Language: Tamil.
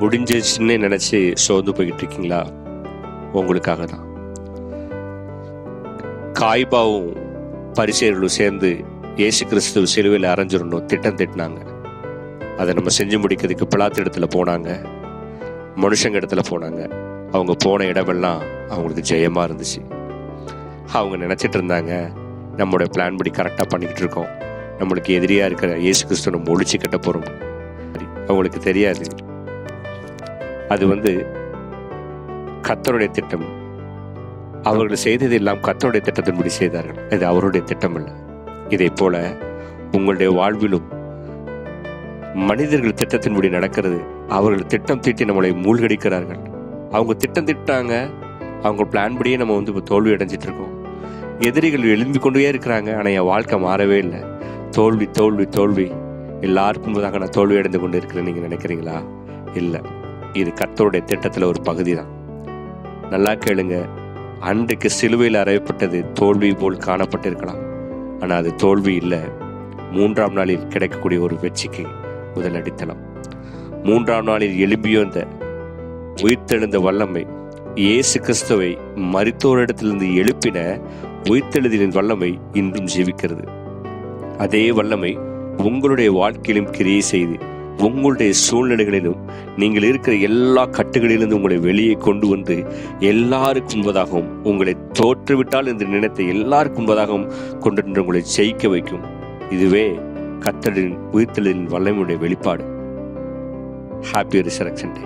முடிஞ்சிச்சுன்னு நினச்சி சோர்ந்து போய்கிட்டு இருக்கீங்களா? உங்களுக்காக தான். காய்பாவும் பரிசேயர்களும் சேர்ந்து இயேசு கிறிஸ்துவ சிலுவையில் அரைஞ்சிடணும் திட்டம் திட்டினாங்க. அதை நம்ம செஞ்சு முடிக்கிறதுக்கு பிலாத்து இடத்துல போனாங்க, மனுஷங்க இடத்துல போனாங்க. அவங்க போன இடமெல்லாம் அவங்களுக்கு ஜெயமாக இருந்துச்சு. அவங்க நினச்சிட்டு இருந்தாங்க, நம்மளோட பிளான் படி கரெக்டாக பண்ணிக்கிட்டு இருக்கோம், நம்மளுக்கு எதிரியாக இருக்கிற இயேசு கிறிஸ்துவ நம்ம ஒழிச்சு கட்ட போகிறோம். அவங்களுக்கு தெரியாது, அது கர்த்தருடைய திட்டம். அவர்கள் செய்தது எல்லாம் கர்த்தருடைய திட்டத்தின்படி செய்தார்கள். இது அவருடைய திட்டம் இல்லை. இதை போல உங்களுடைய வாழ்விலும் மனிதர்கள் திட்டத்தின்படி நடக்கிறது. அவர்கள் திட்டம் தீட்டி நம்மளை மூழ்கடிக்கிறார்கள். அவங்க திட்டம் திட்டாங்க, அவங்க பிளான் படியே நம்ம இப்போ தோல்வி அடைஞ்சிட்டு இருக்கோம். எதிரிகள் எழும்பி கொண்டே இருக்கிறாங்க, ஆனால் என் வாழ்க்கை மாறவே இல்லை. தோல்வி தோல்வி தோல்வி, எல்லாருக்கும் முன்பதாக நான் தோல்வி அடைந்து கொண்டு இருக்கிறேன் நீங்கள் நினைக்கிறீங்களா? இல்லை, இது கர்த்தருடைய திட்டத்தில் ஒரு பகுதி தான். நல்லா கேளுங்க, அன்றைக்கு சிலுவையில் அறையப்பட்டது தோல்வி போல் காணப்பட்டிருக்கலாம், ஆனால் அது தோல்வி இல்லை. 3ஆம் நாளில் கிடைக்கக்கூடிய ஒரு வெற்றிக்கு முதல் அடித்தளம். 3ஆம் நாளில் எழும்பியோ இந்த உயிர்த்தெழுந்த வல்லமை, இயேசு கிறிஸ்துவை மரித்தோரிடத்திலிருந்து எழுப்பின உயிர்த்தெழுதலின் வல்லமை இன்றும் ஜீவிக்கிறது. அதே வல்லமை உங்களுடைய வாழ்க்கையிலும் கிரியை செய்து உங்களுடைய சூழ்நிலைகளிலும் நீங்கள் இருக்கிற எல்லா கட்டுகளிலிருந்து உங்களை வெளியே கொண்டு வந்து எல்லாருக்கும் முன்பதாகவும் உங்களை தோற்றுவிட்டால் என்று நினைத்த எல்லாருக்கும் முன்பதாகவும் கொண்டு நின்று உங்களை ஜெயிக்க வைக்கும். இதுவே கர்த்தரின் உயிர்த்தெழுதலின் வல்லமையுடைய வெளிப்பாடு. ஹாப்பி ரிசரக்ஷன் டே.